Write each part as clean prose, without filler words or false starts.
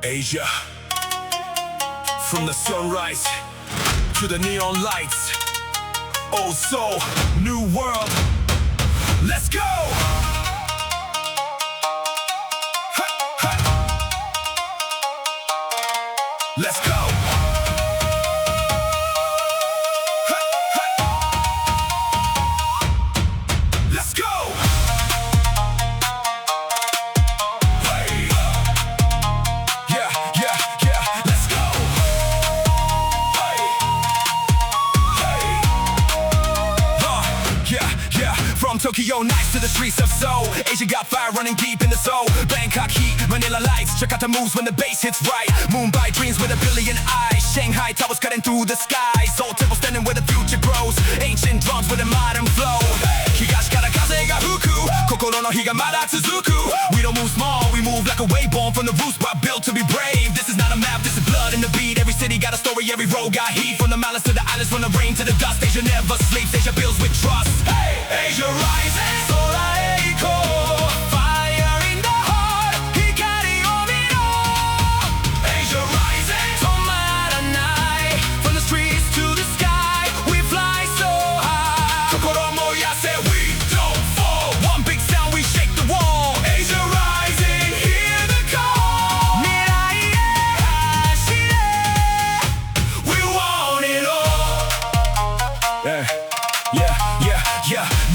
Asia, from the sunrise to the neon lights. Oh, so new world. Let's go. Ha, ha. Let's go. Ha, ha. Let's go. From Tokyo nights to the streets of Seoul, Asia got fire running deep in the soul. Bangkok heat, Manila lights, check out the moves when the bass hits right. Mumbai dreams with a billion eyes, Shanghai towers cutting through the skies. Old temple standing where the future grows, ancient drums with a modern flow. Higashi kara kaze ga fuku, kokoro no hi ga mada tsuzuku. We don't move small, we move like a wave born from the roots, but built to be brave. This is not a map, this is blood in the beat. Every city got a story, every road got heat. From the mountains to the islands, from the rain to the dust. Asia never sleeps, Asia builds with trust. Hey, Asia rising, taiko, fire in the heart, hikari o miro. Asia rising, tomaranai, from the streets to the sky, we fly so high. Kokoro mo yase, we don't fall. One big sound, we shake the wall. Asia rising, hear the call. Mirai e hashire, we want it all.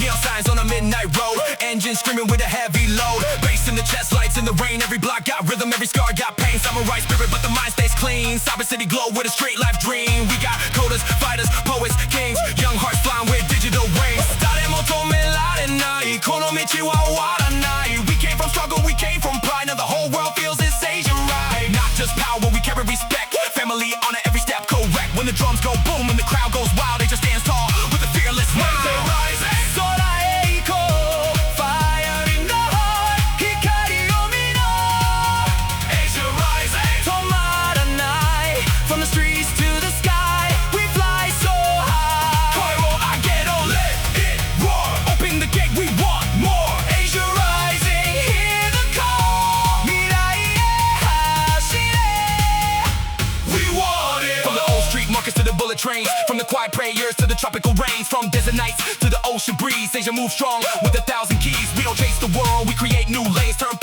Neon signs on a midnight road, engines screaming with a heavy load. Bass in the chest, lights in the rain. Every block got rhythm, every scar got pain. Samurai spirit, but the mind stays clean. Cyber city glow with a straight life dream. We got coders, fighters, poets, kings. Young hearts flying with digital wings. We came from struggle, we came from pride. Now the whole world feels it's Asia right. Not just power, we carry respect. Family honor every step correct. When the drums go boom and the crowd goes wild, Asia stands tall with a fearless mind. To the bullet trains, from the quiet prayers to the tropical rains, from desert nights to the ocean breeze. Asia moves strong with 1,000 keys. We don't chase the world, we create new lanes. Turn